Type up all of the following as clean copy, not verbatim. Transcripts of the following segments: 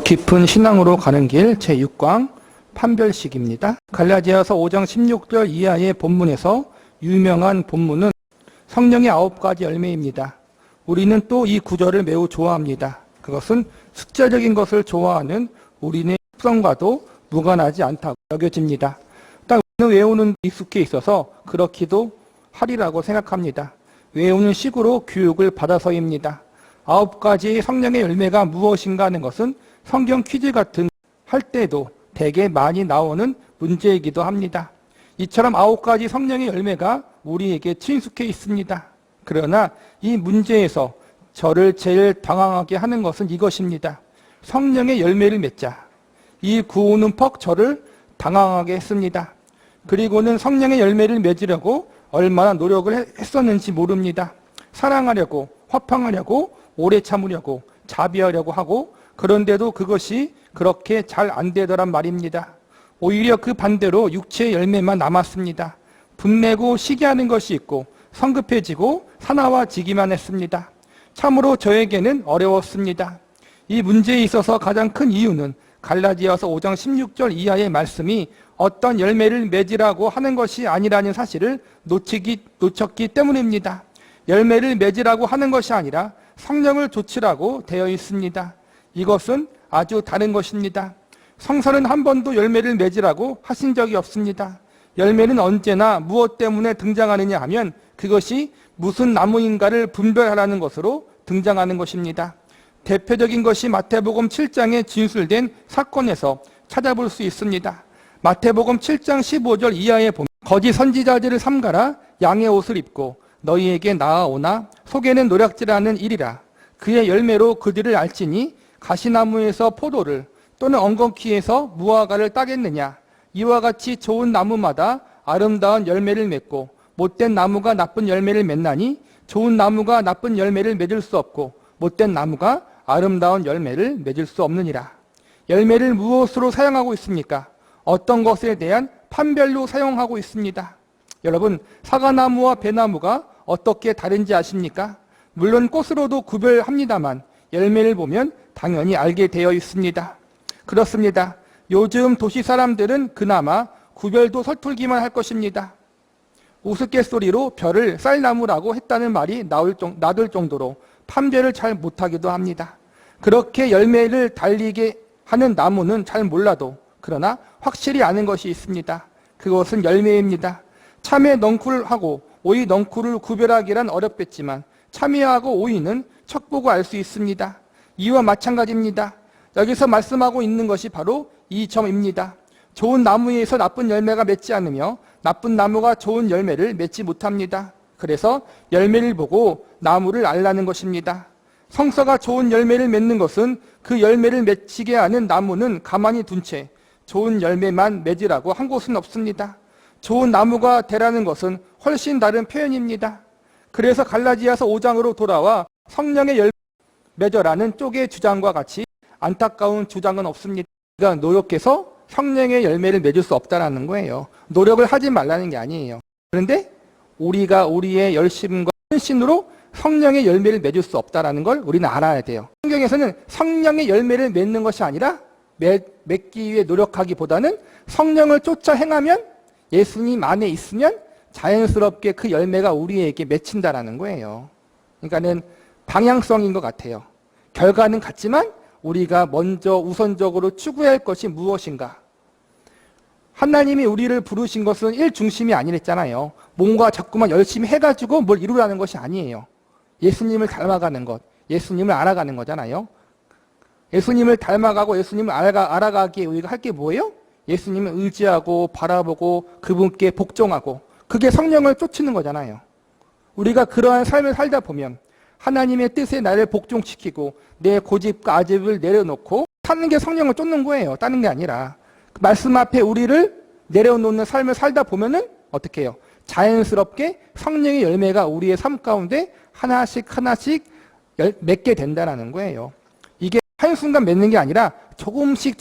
깊은 신앙으로 가는 길 제6강 판별식입니다. 갈라디아서 5장 16절 이하의 본문에서 유명한 본문은 성령의 9가지 열매입니다. 우리는 또 이 구절을 매우 좋아합니다. 그것은 숫자적인 것을 좋아하는 우리의 특성과도 무관하지 않다고 여겨집니다. 딱 외우는 익숙해 있어서 그렇기도 하리라고 생각합니다. 외우는 식으로 교육을 받아서입니다. 9가지 성령의 열매가 무엇인가 하는 것은 성경 퀴즈 같은 할 때도 되게 많이 나오는 문제이기도 합니다. 이처럼 9가지 성령의 열매가 우리에게 친숙해 있습니다. 그러나 이 문제에서 저를 제일 당황하게 하는 것은 이것입니다. 성령의 열매를 맺자. 이 구호는 퍽 저를 당황하게 했습니다. 그리고는 성령의 열매를 맺으려고 얼마나 노력을 했었는지 모릅니다. 사랑하려고, 화평하려고, 오래 참으려고, 자비하려고 하고, 그런데도 그것이 그렇게 잘 안 되더란 말입니다. 오히려 그 반대로 육체의 열매만 남았습니다. 분내고 시기하는 것이 있고 성급해지고 사나워지기만 했습니다. 참으로 저에게는 어려웠습니다. 이 문제에 있어서 가장 큰 이유는 갈라디아서 5장 16절 이하의 말씀이 어떤 열매를 맺으라고 하는 것이 아니라는 사실을 놓쳤기 때문입니다. 열매를 맺으라고 하는 것이 아니라 성령을 좇으라고 되어 있습니다. 이것은 아주 다른 것입니다. 성서는 한 번도 열매를 맺으라고 하신 적이 없습니다. 열매는 언제나 무엇 때문에 등장하느냐 하면 그것이 무슨 나무인가를 분별하라는 것으로 등장하는 것입니다. 대표적인 것이 마태복음 7장에 진술된 사건에서 찾아볼 수 있습니다. 마태복음 7장 15절 이하에 보면 거짓 선지자들을 삼가라 양의 옷을 입고 너희에게 나아오나 속에는 노략질하는 일이라 그의 열매로 그들을 알지니 가시나무에서 포도를 또는 엉겅퀴에서 무화과를 따겠느냐. 이와 같이 좋은 나무마다 아름다운 열매를 맺고 못된 나무가 나쁜 열매를 맺나니 좋은 나무가 나쁜 열매를 맺을 수 없고 못된 나무가 아름다운 열매를 맺을 수 없느니라. 열매를 무엇으로 사용하고 있습니까? 어떤 것에 대한 판별로 사용하고 있습니다. 여러분, 사과나무와 배나무가 어떻게 다른지 아십니까? 물론 꽃으로도 구별합니다만 열매를 보면 당연히 알게 되어 있습니다. 그렇습니다. 요즘 도시 사람들은 그나마 구별도 서툴기만 할 것입니다. 우스갯소리로 별을 쌀나무라고 했다는 말이 나돌 정도로 판별을 잘 못하기도 합니다. 그렇게 열매를 달리게 하는 나무는 잘 몰라도 그러나 확실히 아는 것이 있습니다. 그것은 열매입니다. 참외 넝쿨하고 오이 넝쿨을 구별하기란 어렵겠지만 참외하고 오이는 척 보고 알 수 있습니다. 이와 마찬가지입니다. 여기서 말씀하고 있는 것이 바로 이 점입니다. 좋은 나무에서 나쁜 열매가 맺지 않으며 나쁜 나무가 좋은 열매를 맺지 못합니다. 그래서 열매를 보고 나무를 알라는 것입니다. 성서가 좋은 열매를 맺는 것은 그 열매를 맺히게 하는 나무는 가만히 둔 채 좋은 열매만 맺으라고 한 곳은 없습니다. 좋은 나무가 되라는 것은 훨씬 다른 표현입니다. 그래서 갈라디아서 5장으로 돌아와 성령의 열매 맺어라는 쪽의 주장과 같이 안타까운 주장은 없습니다. 우리가 노력해서 성령의 열매를 맺을 수 없다는 거예요. 노력을 하지 말라는 게 아니에요. 그런데 우리가 우리의 열심과 헌신으로 성령의 열매를 맺을 수 없다는 걸 우리는 알아야 돼요. 성경에서는 성령의 열매를 맺는 것이 아니라 맺기 위해 노력하기보다는 성령을 쫓아 행하면 예수님 안에 있으면 자연스럽게 그 열매가 우리에게 맺힌다라는 거예요. 그러니까는 방향성인 것 같아요. 결과는 같지만 우리가 먼저 우선적으로 추구해야 할 것이 무엇인가? 하나님이 우리를 부르신 것은 일 중심이 아니랬잖아요. 뭔가 자꾸만 열심히 해가지고 뭘 이루라는 것이 아니에요. 예수님을 닮아가는 것, 예수님을 알아가는 거잖아요. 예수님을 닮아가고 예수님을 알아가기에 우리가 할 게 뭐예요? 예수님을 의지하고 바라보고 그분께 복종하고 그게 성령을 쫓는 거잖아요. 우리가 그러한 삶을 살다 보면 하나님의 뜻에 나를 복종시키고 내 고집과 아집을 내려놓고 사는 게 성령을 쫓는 거예요. 다른 게 아니라. 말씀 앞에 우리를 내려놓는 삶을 살다 보면은 어떻게 해요? 자연스럽게 성령의 열매가 우리의 삶 가운데 하나씩 맺게 된다는 거예요. 이게 한순간 맺는 게 아니라 조금씩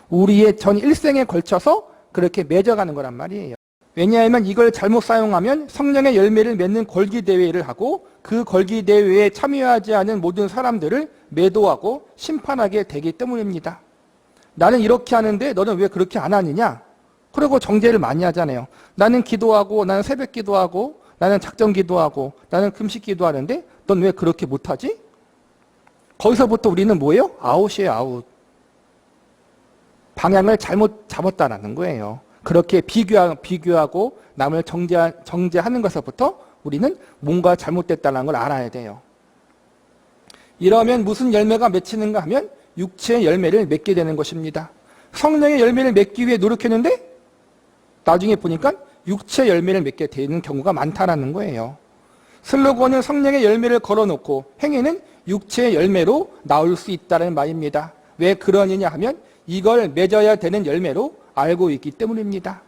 우리의 전 일생에 걸쳐서 그렇게 맺어가는 거란 말이에요. 왜냐하면 이걸 잘못 사용하면 성령의 열매를 맺는 걸기대회를 하고 그 걸기대회에 참여하지 않은 모든 사람들을 매도하고 심판하게 되기 때문입니다. 나는 이렇게 하는데 너는 왜 그렇게 안 하느냐? 그리고 정죄를 많이 하잖아요. 나는 기도하고 나는 새벽 기도하고 나는 작정 기도하고 나는 금식 기도하는데 넌 왜 그렇게 못하지? 거기서부터 우리는 뭐예요? 아웃이에요, 아웃. 방향을 잘못 잡았다는 거예요. 그렇게 비교하고 남을 정죄하는 것부터 우리는 뭔가 잘못됐다는 걸 알아야 돼요. 이러면 무슨 열매가 맺히는가 하면 육체의 열매를 맺게 되는 것입니다. 성령의 열매를 맺기 위해 노력했는데 나중에 보니까 육체의 열매를 맺게 되는 경우가 많다는 거예요. 슬로건은 성령의 열매를 걸어놓고 행위는 육체의 열매로 나올 수 있다는 말입니다. 왜 그러느냐 하면 이걸 맺어야 되는 열매로 알고 있기 때문입니다.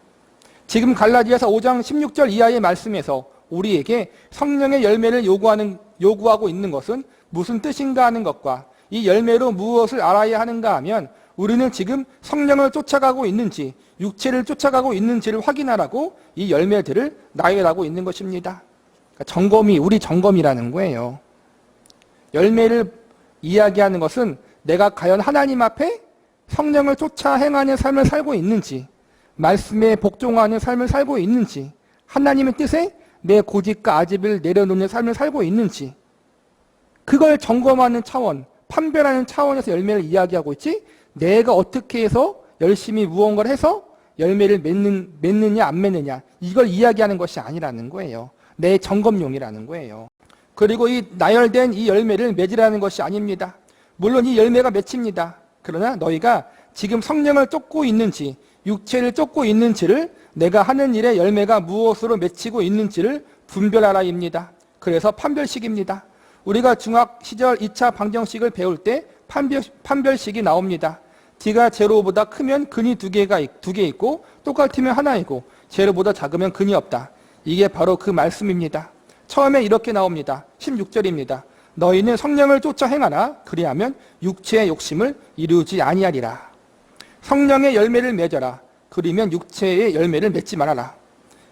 지금 갈라디아서 5장 16절 이하의 말씀에서 우리에게 성령의 열매를 요구하고 있는 것은 무슨 뜻인가 하는 것과 이 열매로 무엇을 알아야 하는가 하면 우리는 지금 성령을 쫓아가고 있는지 육체를 쫓아가고 있는지를 확인하라고 이 열매들을 나열하고 있는 것입니다. 그러니까 점검이 우리 점검이라는 거예요. 열매를 이야기하는 것은 내가 과연 하나님 앞에 성령을 쫓아 행하는 삶을 살고 있는지, 말씀에 복종하는 삶을 살고 있는지, 하나님의 뜻에 내 고집과 아집을 내려놓는 삶을 살고 있는지, 그걸 점검하는 차원, 판별하는 차원에서 열매를 이야기하고 있지, 내가 어떻게 해서 열심히 무언가를 해서 열매를 맺느냐 안 맺느냐, 이걸 이야기하는 것이 아니라는 거예요. 내 점검용이라는 거예요. 그리고 이 나열된 이 열매를 맺으라는 것이 아닙니다. 물론 이 열매가 맺힙니다. 그러나 너희가 지금 성령을 쫓고 있는지 육체를 쫓고 있는지를 내가 하는 일의 열매가 무엇으로 맺히고 있는지를 분별하라입니다. 그래서 판별식입니다. 우리가 중학 시절 2차 방정식을 배울 때 판별식이 나옵니다. D가 제로보다 크면 근이 두 개 있고 똑같으면 하나이고 제로보다 작으면 근이 없다. 이게 바로 그 말씀입니다. 처음에 이렇게 나옵니다. 16절입니다. 너희는 성령을 쫓아 행하라. 그리하면 육체의 욕심을 이루지 아니하리라. 성령의 열매를 맺어라. 그리면 육체의 열매를 맺지 말아라.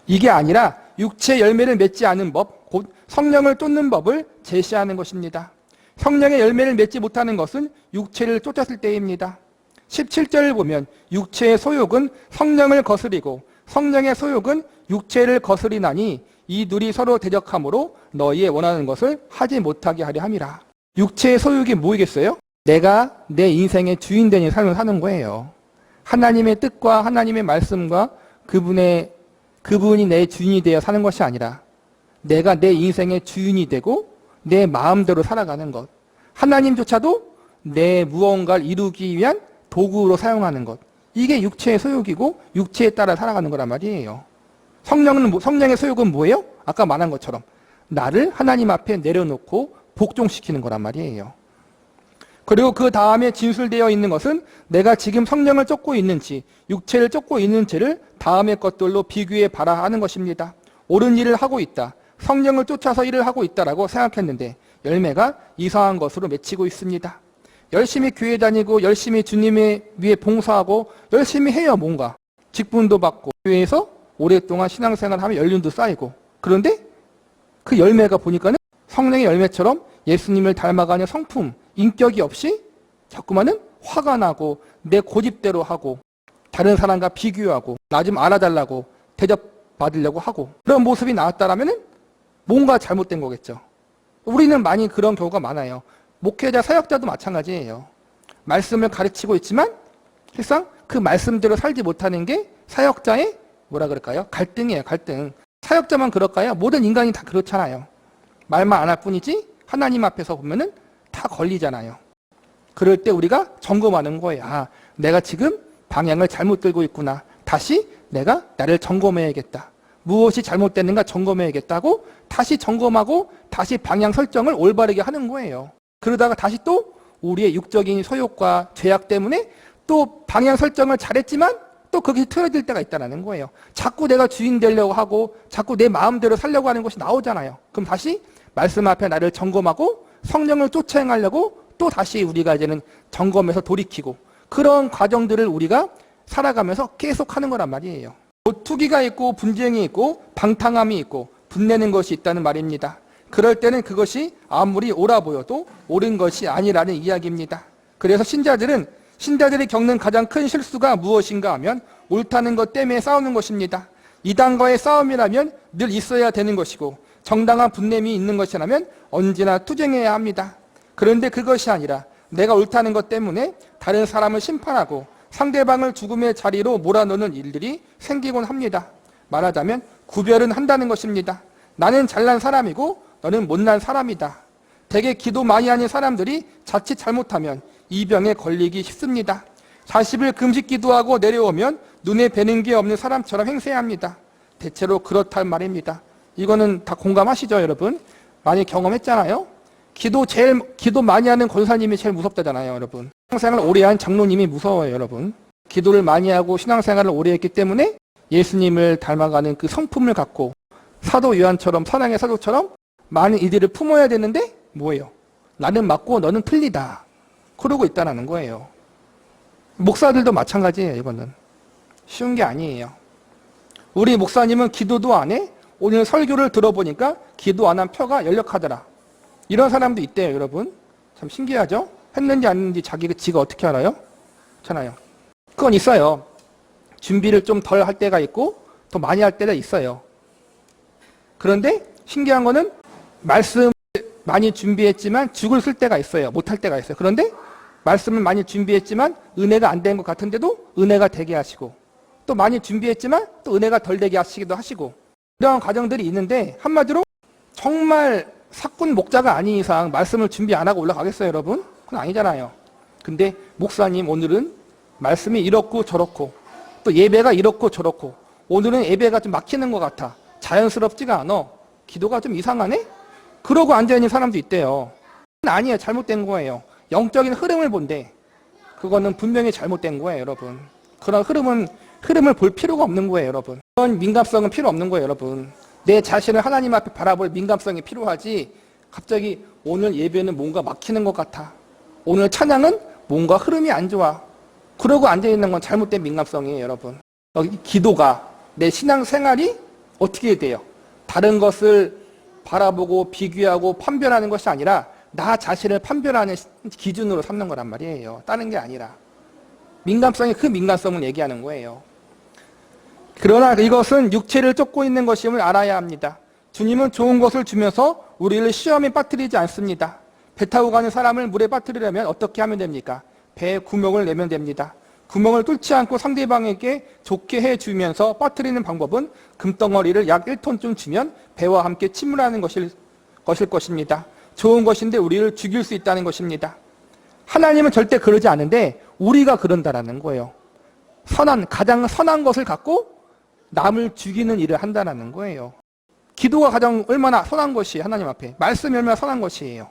이게 아니라 육체의 열매를 맺지 않은 법, 곧 성령을 쫓는 법을 제시하는 것입니다. 성령의 열매를 맺지 못하는 것은 육체를 쫓았을 때입니다. 17절을 보면 육체의 소욕은 성령을 거스리고 성령의 소욕은 육체를 거스리나니 이 둘이 서로 대적하므로 너희의 원하는 것을 하지 못하게 하려 함이라. 육체의 소욕이 뭐이겠어요? 내가 내 인생의 주인 되는 삶을 사는 거예요. 하나님의 뜻과 하나님의 말씀과 그분이 내 주인이 되어 사는 것이 아니라 내가 내 인생의 주인이 되고 내 마음대로 살아가는 것. 하나님조차도 내 무언가를 이루기 위한 도구로 사용하는 것. 이게 육체의 소욕이고 육체에 따라 살아가는 거란 말이에요. 성령의 소욕은 뭐예요? 아까 말한 것처럼 나를 하나님 앞에 내려놓고 복종시키는 거란 말이에요. 그리고 그 다음에 진술되어 있는 것은 내가 지금 성령을 쫓고 있는지 육체를 쫓고 있는지를 다음의 것들로 비교해 봐라 하는 것입니다. 옳은 일을 하고 있다. 성령을 쫓아서 일을 하고 있다라고 생각했는데 열매가 이상한 것으로 맺히고 있습니다. 열심히 교회 다니고 열심히 주님의 위해 봉사하고 열심히 해요. 뭔가 직분도 받고 교회에서 오랫동안 신앙생활을 하면 연륜도 쌓이고 그런데 그 열매가 보니까는 성령의 열매처럼 예수님을 닮아가는 성품, 인격이 없이 자꾸만은 화가 나고 내 고집대로 하고 다른 사람과 비교하고 나 좀 알아달라고 대접받으려고 하고 그런 모습이 나왔다라면 뭔가 잘못된 거겠죠. 우리는 많이 그런 경우가 많아요. 목회자, 사역자도 마찬가지예요. 말씀을 가르치고 있지만 실상 그 말씀대로 살지 못하는 게 사역자의 뭐라 그럴까요? 갈등이에요. 갈등. 사역자만 그럴까요? 모든 인간이 다 그렇잖아요. 말만 안 할 뿐이지 하나님 앞에서 보면은 다 걸리잖아요. 그럴 때 우리가 점검하는 거예요. 아, 내가 지금 방향을 잘못 들고 있구나. 다시 내가 나를 점검해야겠다. 무엇이 잘못됐는가 점검해야겠다고 다시 점검하고 다시 방향 설정을 올바르게 하는 거예요. 그러다가 다시 또 우리의 육적인 소욕과 죄악 때문에 또 방향 설정을 잘했지만 또 거기서 틀어질 때가 있다는 거예요. 자꾸 내가 주인 되려고 하고 자꾸 내 마음대로 살려고 하는 것이 나오잖아요. 그럼 다시 말씀 앞에 나를 점검하고 성령을 쫓아 행하려고 또 다시 우리가 이제는 점검해서 돌이키고 그런 과정들을 우리가 살아가면서 계속 하는 거란 말이에요. 투기가 있고 분쟁이 있고 방탕함이 있고 분내는 것이 있다는 말입니다. 그럴 때는 그것이 아무리 옳아 보여도 옳은 것이 아니라는 이야기입니다. 그래서 신자들이 겪는 가장 큰 실수가 무엇인가 하면 옳다는 것 때문에 싸우는 것입니다. 이단과의 싸움이라면 늘 있어야 되는 것이고 정당한 분냄이 있는 것이라면 언제나 투쟁해야 합니다. 그런데 그것이 아니라 내가 옳다는 것 때문에 다른 사람을 심판하고 상대방을 죽음의 자리로 몰아넣는 일들이 생기곤 합니다. 말하자면 구별은 한다는 것입니다. 나는 잘난 사람이고 너는 못난 사람이다. 대개 기도 많이 하는 사람들이 자칫 잘못하면 이 병에 걸리기 쉽습니다. 40일 금식 기도하고 내려오면 눈에 뵈는 게 없는 사람처럼 행세해야 합니다. 대체로 그렇단 말입니다. 이거는 다 공감하시죠, 여러분? 많이 경험했잖아요. 기도 많이 하는 권사님이 제일 무섭다잖아요, 여러분. 신앙생활을 오래 한 장로님이 무서워요, 여러분. 기도를 많이 하고 신앙생활을 오래 했기 때문에 예수님을 닮아가는 그 성품을 갖고 사도 요한처럼, 사랑의 사도처럼 많은 이들을 품어야 되는데 뭐예요? 나는 맞고 너는 틀리다. 그러고 있다는 거예요. 목사들도 마찬가지예요, 이거는. 쉬운 게 아니에요. 우리 목사님은 기도도 안 해? 오늘 설교를 들어보니까 기도 안 한 표가 연력하더라. 이런 사람도 있대요, 여러분. 참 신기하죠? 했는지 안 했는지 지가 어떻게 알아요? 그렇잖아요. 그건 있어요. 준비를 좀 덜 할 때가 있고 더 많이 할 때가 있어요. 그런데 신기한 거는 말씀을 많이 준비했지만 죽을 쓸 때가 있어요. 못할 때가 있어요. 그런데 말씀을 많이 준비했지만 은혜가 안 된 것 같은데도 은혜가 되게 하시고 또 많이 준비했지만 또 은혜가 덜 되게 하시기도 하시고 이런 과정들이 있는데 한마디로 정말 사꾼 목자가 아닌 이상 말씀을 준비 안 하고 올라가겠어요, 여러분? 그건 아니잖아요. 근데 목사님 오늘은 말씀이 이렇고 저렇고 또 예배가 이렇고 저렇고 오늘은 예배가 좀 막히는 것 같아. 자연스럽지가 않아. 기도가 좀 이상하네? 그러고 앉아있는 사람도 있대요. 아니에요. 잘못된 거예요. 영적인 흐름을 본대. 그거는 분명히 잘못된 거예요, 여러분. 그런 흐름을 볼 필요가 없는 거예요, 여러분. 그런 민감성은 필요 없는 거예요, 여러분. 내 자신을 하나님 앞에 바라볼 민감성이 필요하지. 갑자기 오늘 예배는 뭔가 막히는 것 같아. 오늘 찬양은 뭔가 흐름이 안 좋아. 그러고 앉아있는 건 잘못된 민감성이에요, 여러분. 기도가 내 신앙생활이 어떻게 돼요? 다른 것을 바라보고 비교하고 판별하는 것이 아니라 나 자신을 판별하는 기준으로 삼는 거란 말이에요. 다른 게 아니라. 민감성이 그 민감성을 얘기하는 거예요. 그러나 이것은 육체를 쫓고 있는 것임을 알아야 합니다. 주님은 좋은 것을 주면서 우리를 시험에 빠뜨리지 않습니다. 배 타고 가는 사람을 물에 빠뜨리려면 어떻게 하면 됩니까? 배에 구멍을 내면 됩니다. 구멍을 뚫지 않고 상대방에게 좋게 해주면서 빠뜨리는 방법은 금덩어리를 약 1톤쯤 주면 배와 함께 침몰하는 것일 것입니다. 좋은 것인데 우리를 죽일 수 있다는 것입니다. 하나님은 절대 그러지 않은데 우리가 그런다라는 거예요. 가장 선한 것을 갖고 남을 죽이는 일을 한다는 거예요. 기도가 가장 얼마나 선한 것이 하나님 앞에. 말씀이 얼마나 선한 것이에요.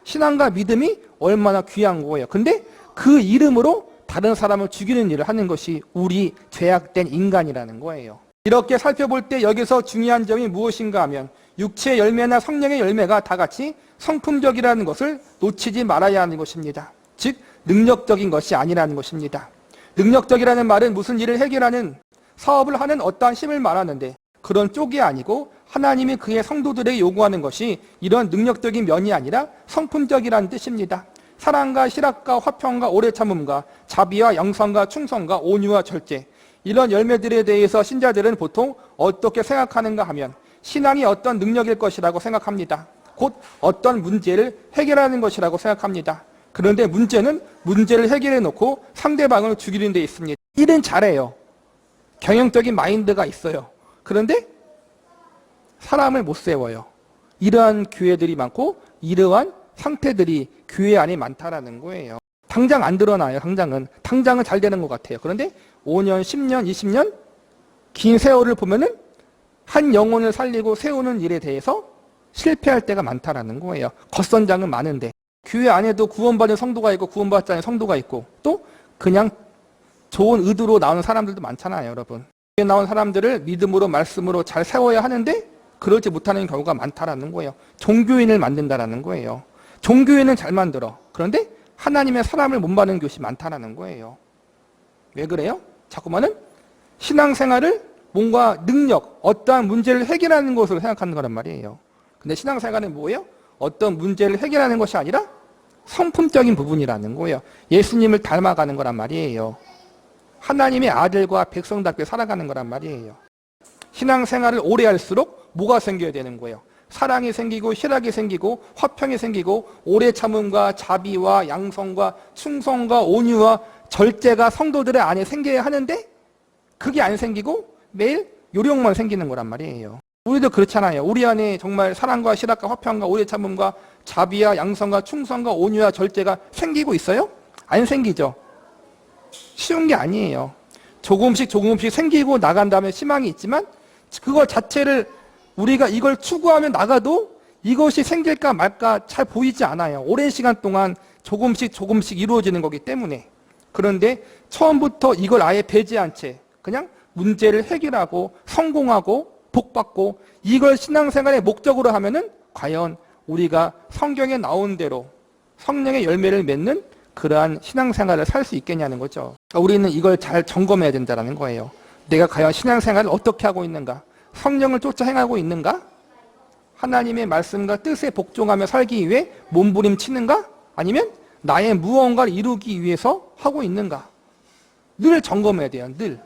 신앙과 믿음이 얼마나 귀한 거예요. 근데 그 이름으로 다른 사람을 죽이는 일을 하는 것이 우리 죄악된 인간이라는 거예요. 이렇게 살펴볼 때 여기서 중요한 점이 무엇인가 하면 육체의 열매나 성령의 열매가 다 같이 성품적이라는 것을 놓치지 말아야 하는 것입니다. 즉 능력적인 것이 아니라는 것입니다. 능력적이라는 말은 무슨 일을 해결하는 사업을 하는 어떠한 힘을 말하는데 그런 쪽이 아니고 하나님이 그의 성도들에게 요구하는 것이 이런 능력적인 면이 아니라 성품적이라는 뜻입니다. 사랑과 실학과 화평과 오래 참음과 자비와 양선과 충성과 온유와 절제, 이런 열매들에 대해서 신자들은 보통 어떻게 생각하는가 하면 신앙이 어떤 능력일 것이라고 생각합니다. 곧 어떤 문제를 해결하는 것이라고 생각합니다. 그런데 문제는 문제를 해결해 놓고 상대방을 죽이는 데 있습니다. 일은 잘해요. 경영적인 마인드가 있어요. 그런데 사람을 못 세워요. 이러한 교회들이 많고 이러한 상태들이 교회 안에 많다라는 거예요. 당장 안 드러나요. 당장은 잘 되는 것 같아요. 그런데 5년, 10년, 20년 긴 세월을 보면은 한 영혼을 살리고 세우는 일에 대해서 실패할 때가 많다라는 거예요. 겉선장은 많은데 교회 안에도 구원받은 성도가 있고 구원받지 않은 성도가 있고 또 그냥 좋은 의도로 나오는 사람들도 많잖아요, 여러분. 교회에 나온 사람들을 믿음으로 말씀으로 잘 세워야 하는데 그러지 못하는 경우가 많다라는 거예요. 종교인을 만든다라는 거예요. 종교인은 잘 만들어. 그런데 하나님의 사람을 못 받는 것이 많다라는 거예요. 왜 그래요? 자꾸만은 신앙생활을 뭔가 능력, 어떠한 문제를 해결하는 것으로 생각하는 거란 말이에요. 근데 신앙생활은 뭐예요? 어떤 문제를 해결하는 것이 아니라 성품적인 부분이라는 거예요. 예수님을 닮아가는 거란 말이에요. 하나님의 아들과 백성답게 살아가는 거란 말이에요. 신앙생활을 오래 할수록 뭐가 생겨야 되는 거예요? 사랑이 생기고 희락이 생기고 화평이 생기고 오래 참음과 자비와 양성과 충성과 온유와 절제가 성도들의 안에 생겨야 하는데 그게 안 생기고 매일 요령만 생기는 거란 말이에요. 우리도 그렇잖아요. 우리 안에 정말 사랑과 희락과 화평과 오래 참음과 자비와 양성과 충성과 온유와 절제가 생기고 있어요? 안 생기죠. 쉬운 게 아니에요. 조금씩 생기고 나간 다음에 희망이 있지만 그거 자체를 우리가 이걸 추구하며 나가도 이것이 생길까 말까 잘 보이지 않아요. 오랜 시간 동안 조금씩 이루어지는 거기 때문에. 그런데 처음부터 이걸 아예 배제한 채 그냥 문제를 해결하고 성공하고 복받고 이걸 신앙생활의 목적으로 하면은 과연 우리가 성경에 나온 대로 성령의 열매를 맺는 그러한 신앙생활을 살 수 있겠냐는 거죠. 우리는 이걸 잘 점검해야 된다는 거예요. 내가 과연 신앙생활을 어떻게 하고 있는가? 성령을 쫓아 행하고 있는가? 하나님의 말씀과 뜻에 복종하며 살기 위해 몸부림치는가? 아니면 나의 무언가를 이루기 위해서 하고 있는가? 늘 점검해야 돼요. 늘.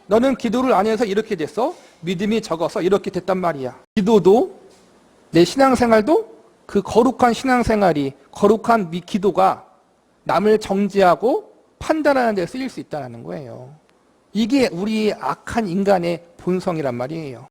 너는 기도를 안 해서 이렇게 됐어. 믿음이 적어서 이렇게 됐단 말이야. 기도도 내 신앙생활도 그 거룩한 신앙생활이 거룩한 기도가 남을 정죄하고 판단하는 데 쓰일 수 있다는 거예요. 이게 우리 악한 인간의 본성이란 말이에요.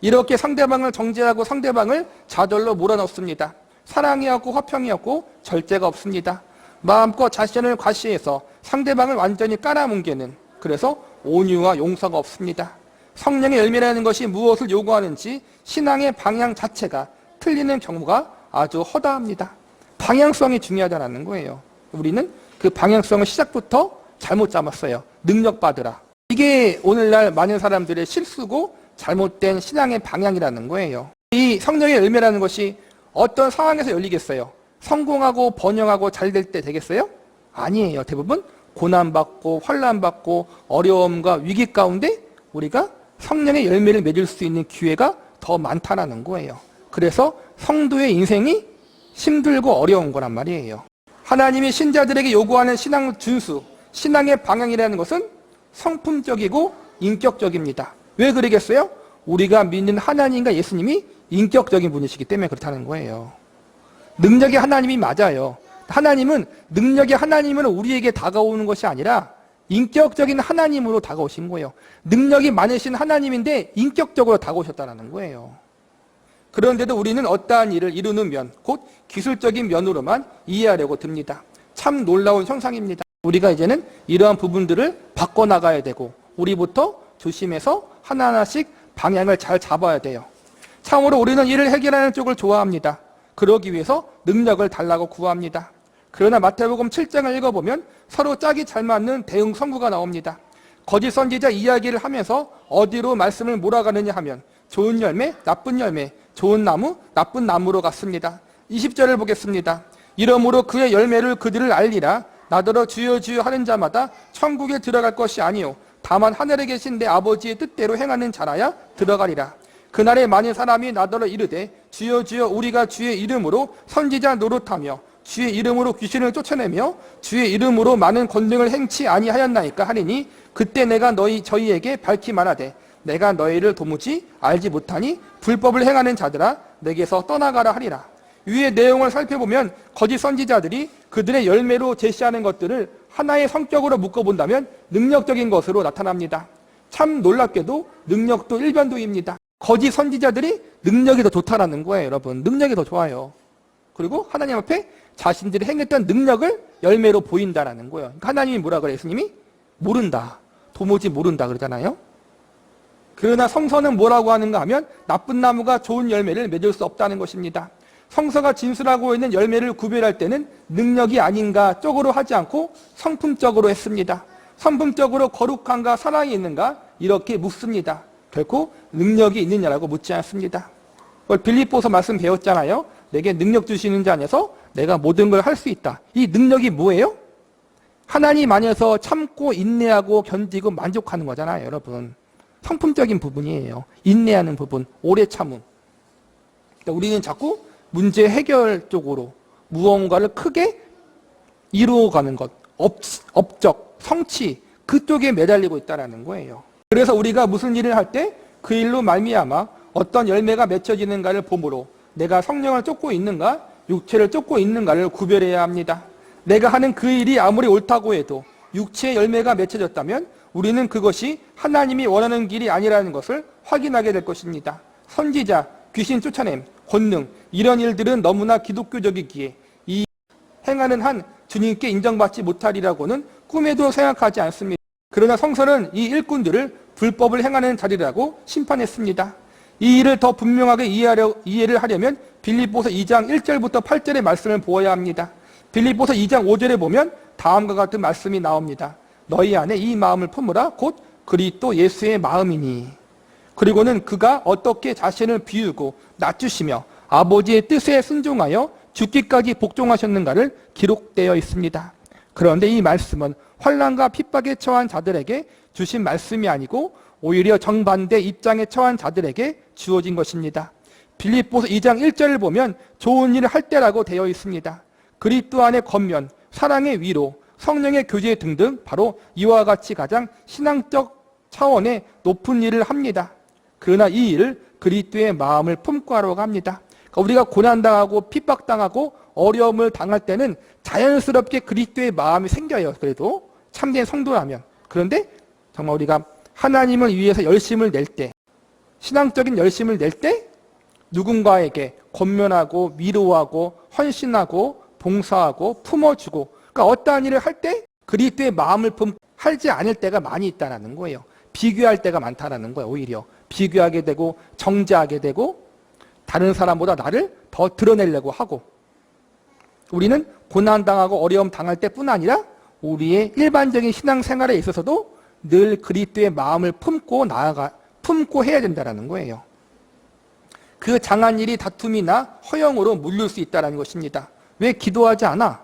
이렇게 상대방을 정죄하고 상대방을 좌절로 몰아넣습니다. 사랑이 없고 화평이 없고 절제가 없습니다. 마음껏 자신을 과시해서 상대방을 완전히 깔아뭉개는 그래서 온유와 용서가 없습니다. 성령의 열매라는 것이 무엇을 요구하는지 신앙의 방향 자체가 틀리는 경우가 아주 허다합니다. 방향성이 중요하다는 거예요. 우리는 그 방향성을 시작부터 잘못 잡았어요. 능력받으라. 이게 오늘날 많은 사람들의 실수고 잘못된 신앙의 방향이라는 거예요. 이 성령의 열매라는 것이 어떤 상황에서 열리겠어요? 성공하고 번영하고 잘 될 때 되겠어요? 아니에요. 대부분 고난받고 환난받고 어려움과 위기 가운데 우리가 성령의 열매를 맺을 수 있는 기회가 더 많다는 거예요. 그래서 성도의 인생이 힘들고 어려운 거란 말이에요. 하나님이 신자들에게 요구하는 신앙 준수, 신앙의 방향이라는 것은 성품적이고 인격적입니다. 왜 그러겠어요? 우리가 믿는 하나님과 예수님이 인격적인 분이시기 때문에 그렇다는 거예요. 능력의 하나님이 맞아요. 하나님은 능력의 하나님은 우리에게 다가오는 것이 아니라 인격적인 하나님으로 다가오신 거예요. 능력이 많으신 하나님인데 인격적으로 다가오셨다는 거예요. 그런데도 우리는 어떠한 일을 이루는 면, 곧 기술적인 면으로만 이해하려고 듭니다. 참 놀라운 현상입니다. 우리가 이제는 이러한 부분들을 바꿔나가야 되고 우리부터 조심해서 하나하나씩 방향을 잘 잡아야 돼요. 참으로 우리는 이를 해결하는 쪽을 좋아합니다. 그러기 위해서 능력을 달라고 구합니다. 그러나 마태복음 7장을 읽어보면 서로 짝이 잘 맞는 대응 선구가 나옵니다. 거짓 선지자 이야기를 하면서 어디로 말씀을 몰아가느냐 하면 좋은 열매, 나쁜 열매, 좋은 나무, 나쁜 나무로 갔습니다. 20절을 보겠습니다. 이러므로 그의 열매를 그들을 알리라. 나더러 주여 주여 하는 자마다 천국에 들어갈 것이 아니요 다만 하늘에 계신 내 아버지의 뜻대로 행하는 자라야 들어가리라. 그날에 많은 사람이 나더러 이르되 주여 주여 우리가 주의 이름으로 선지자 노릇하며 주의 이름으로 귀신을 쫓아내며 주의 이름으로 많은 권능을 행치 아니하였나이까 하리니 그때 내가 저희에게 밝히 말하되 내가 너희를 도무지 알지 못하니 불법을 행하는 자들아 내게서 떠나가라 하리라. 위의 내용을 살펴보면 거짓 선지자들이 그들의 열매로 제시하는 것들을 하나의 성격으로 묶어본다면 능력적인 것으로 나타납니다. 참 놀랍게도 능력도 일변도입니다. 거짓 선지자들이 능력이 더 좋다라는 거예요. 여러분 능력이 더 좋아요. 그리고 하나님 앞에 자신들이 행했던 능력을 열매로 보인다라는 거예요. 그러니까 하나님이 뭐라 그래요? 예수님이 모른다. 도무지 모른다 그러잖아요. 그러나 성서는 뭐라고 하는가 하면 나쁜 나무가 좋은 열매를 맺을 수 없다는 것입니다. 성서가 진술하고 있는 열매를 구별할 때는 능력이 아닌가 쪽으로 하지 않고 성품적으로 했습니다. 성품적으로 거룩한가 사랑이 있는가 이렇게 묻습니다. 결코 능력이 있느냐라고 묻지 않습니다. 빌립보서 말씀 배웠잖아요. 내게 능력 주시는 자 안에서 내가 모든 걸 할 수 있다. 이 능력이 뭐예요? 하나님 안에서 참고 인내하고 견디고 만족하는 거잖아요. 여러분 성품적인 부분이에요. 인내하는 부분, 오래 참음. 그러니까 우리는 자꾸 문제 해결 쪽으로 무언가를 크게 이루어가는 것, 업적, 성취, 그쪽에 매달리고 있다는 거예요. 그래서 우리가 무슨 일을 할 때 그 일로 말미암아 어떤 열매가 맺혀지는가를 보므로 내가 성령을 쫓고 있는가, 육체를 쫓고 있는가를 구별해야 합니다. 내가 하는 그 일이 아무리 옳다고 해도 육체의 열매가 맺혀졌다면 우리는 그것이 하나님이 원하는 길이 아니라는 것을 확인하게 될 것입니다. 선지자, 귀신 쫓아냄, 권능, 이런 일들은 너무나 기독교적이기에 이 행하는 한 주님께 인정받지 못하리라고는 꿈에도 생각하지 않습니다. 그러나 성서는 이 일꾼들을 불법을 행하는 자리라고 심판했습니다. 이 일을 더 분명하게 이해를 하려면 빌립보서 2장 1절부터 8절의 말씀을 보아야 합니다. 빌립보서 2장 5절에 보면 다음과 같은 말씀이 나옵니다. 너희 안에 이 마음을 품으라 곧 그리스도 예수의 마음이니. 그리고는 그가 어떻게 자신을 비우고 낮추시며 아버지의 뜻에 순종하여 죽기까지 복종하셨는가를 기록되어 있습니다. 그런데 이 말씀은 환난과 핍박에 처한 자들에게 주신 말씀이 아니고 오히려 정반대 입장에 처한 자들에게 주어진 것입니다. 빌립보서 2장 1절을 보면 좋은 일을 할 때라고 되어 있습니다. 그리스도 안의 겉면, 사랑의 위로, 성령의 교제 등등 바로 이와 같이 가장 신앙적 차원의 높은 일을 합니다. 그러나 이 일을 그리스도의 마음을 품고 하려고 합니다. 그러니까 우리가 고난당하고 핍박당하고 어려움을 당할 때는 자연스럽게 그리스도의 마음이 생겨요. 그래도 참된 성도라면. 그런데 정말 우리가 하나님을 위해서 열심을 낼 때, 신앙적인 열심을 낼 때 누군가에게 권면하고 위로하고 헌신하고 봉사하고 품어주고, 그러니까 어떠한 일을 할 때 그리스도의 마음을 품고 하지 않을 때가 많이 있다는 거예요. 비교할 때가 많다는 거예요. 오히려 비교하게 되고 정죄하게 되고 다른 사람보다 나를 더 드러내려고 하고, 우리는 고난당하고 어려움 당할 때뿐 아니라 우리의 일반적인 신앙생활에 있어서도 늘 그리스도의 마음을 품고 해야 된다는 거예요. 그 장한 일이 다툼이나 허영으로 물릴 수 있다는 것입니다. 왜 기도하지 않아?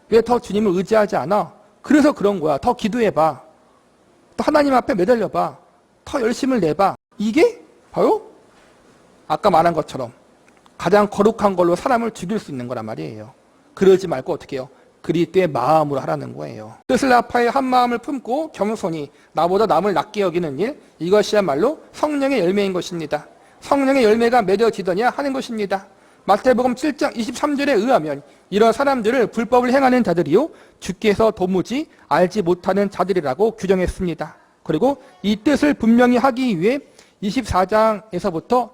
왜 더 주님을 의지하지 않아? 그래서 그런 거야. 더 기도해봐. 또 하나님 앞에 매달려봐. 더 열심을 내봐. 이게 바로 아까 말한 것처럼 가장 거룩한 걸로 사람을 죽일 수 있는 거란 말이에요. 그러지 말고 어떻게 해요? 그리스도의 마음으로 하라는 거예요. 뜻을 합하여 한 마음을 품고 겸손히 나보다 남을 낮게 여기는 일, 이것이야말로 성령의 열매인 것입니다. 성령의 열매가 맺어지더냐 하는 것입니다. 마태복음 7장 23절에 의하면 이런 사람들을 불법을 행하는 자들이요 주께서 도무지 알지 못하는 자들이라고 규정했습니다. 그리고 이 뜻을 분명히 하기 위해 24절부터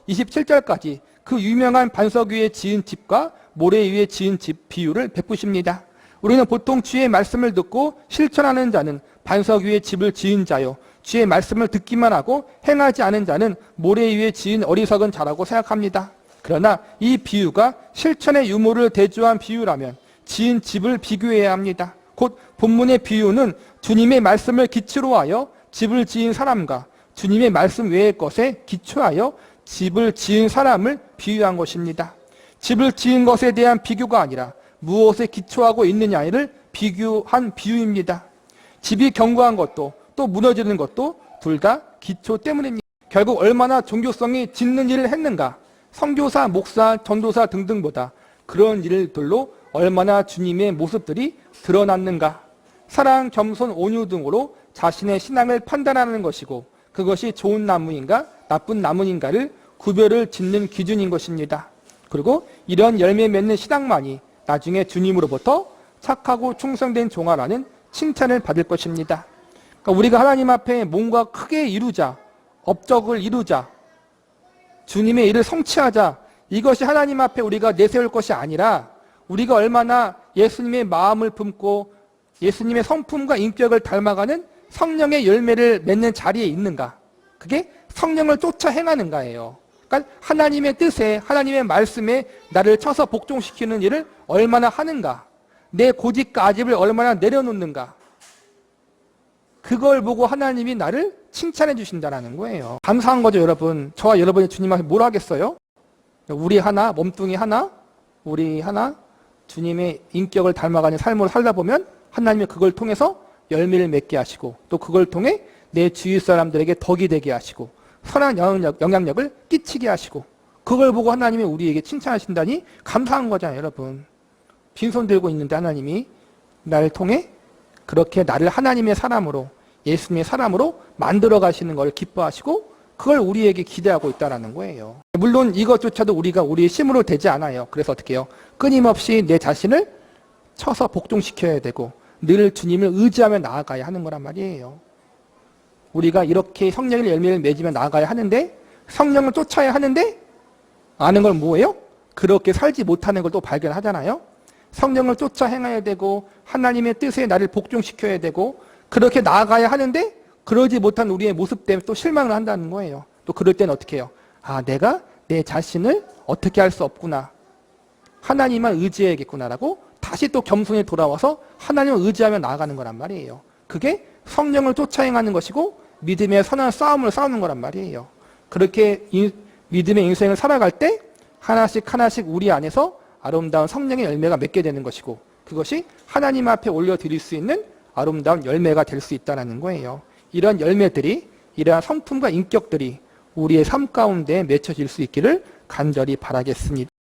27절까지 그 유명한 반석 위에 지은 집과 모래 위에 지은 집 비유를 베푸십니다. 우리는 보통 주의 말씀을 듣고 실천하는 자는 반석 위에 집을 지은 자요, 주의 말씀을 듣기만 하고 행하지 않은 자는 모래 위에 지은 어리석은 자라고 생각합니다. 그러나 이 비유가 실천의 유무를 대조한 비유라면 지은 집을 비교해야 합니다. 곧 본문의 비유는 주님의 말씀을 기초로 하여 집을 지은 사람과 주님의 말씀 외의 것에 기초하여 집을 지은 사람을 비유한 것입니다. 집을 지은 것에 대한 비교가 아니라 무엇에 기초하고 있느냐를 비교한 비유입니다. 집이 견고한 것도 또 무너지는 것도 둘 다 기초 때문입니다. 결국 얼마나 종교성이 짙는 일을 했는가, 선교사, 목사, 전도사 등등보다 그런 일들로 얼마나 주님의 모습들이 드러났는가. 사랑, 겸손, 온유 등으로 자신의 신앙을 판단하는 것이고 그것이 좋은 나무인가 나쁜 나무인가를 구별을 짓는 기준인 것입니다. 그리고 이런 열매 맺는 신앙만이 나중에 주님으로부터 착하고 충성된 종아라는 칭찬을 받을 것입니다. 그러니까 우리가 하나님 앞에 뭔가 크게 이루자, 업적을 이루자, 주님의 일을 성취하자, 이것이 하나님 앞에 우리가 내세울 것이 아니라 우리가 얼마나 예수님의 마음을 품고 예수님의 성품과 인격을 닮아가는 성령의 열매를 맺는 자리에 있는가, 그게 성령을 쫓아 행하는가예요. 그러니까 하나님의 뜻에, 하나님의 말씀에 나를 쳐서 복종시키는 일을 얼마나 하는가, 내 고집과 아집을 얼마나 내려놓는가, 그걸 보고 하나님이 나를 칭찬해 주신다는 거예요. 감사한 거죠, 여러분. 저와 여러분이 주님 앞에 뭘 하겠어요? 우리 하나, 몸뚱이 하나, 우리 하나, 주님의 인격을 닮아가는 삶을 살다 보면 하나님이 그걸 통해서 열매를 맺게 하시고 또 그걸 통해 내 주위 사람들에게 덕이 되게 하시고 선한 영향력을 끼치게 하시고 그걸 보고 하나님이 우리에게 칭찬하신다니 감사한 거잖아요, 여러분. 빈손 들고 있는데 하나님이 나를 통해 그렇게 나를 하나님의 사람으로 예수님의 사람으로 만들어 가시는 걸 기뻐하시고 그걸 우리에게 기대하고 있다는 거예요. 물론 이것조차도 우리가 우리의 힘으로 되지 않아요. 그래서 어떻게 해요? 끊임없이 내 자신을 쳐서 복종시켜야 되고 늘 주님을 의지하며 나아가야 하는 거란 말이에요. 우리가 이렇게 성령의 열매를 맺으며 나아가야 하는데 성령을 쫓아야 하는데 아는 걸 뭐예요? 그렇게 살지 못하는 걸 또 발견하잖아요. 성령을 쫓아 행해야 되고 하나님의 뜻에 나를 복종시켜야 되고 그렇게 나아가야 하는데 그러지 못한 우리의 모습 때문에 또 실망을 한다는 거예요. 또 그럴 때는 어떻게 해요? 아, 내가 내 자신을 어떻게 할 수 없구나. 하나님만 의지해야겠구나라고 다시 또 겸손히 돌아와서 하나님을 의지하며 나아가는 거란 말이에요. 그게 성령을 쫓아 행하는 것이고 믿음의 선한 싸움을 싸우는 거란 말이에요. 그렇게 믿음의 인생을 살아갈 때 하나씩 하나씩 우리 안에서 아름다운 성령의 열매가 맺게 되는 것이고 그것이 하나님 앞에 올려드릴 수 있는 아름다운 열매가 될 수 있다는 거예요. 이러한 열매들이 이러한 성품과 인격들이 우리의 삶 가운데 맺혀질 수 있기를 간절히 바라겠습니다.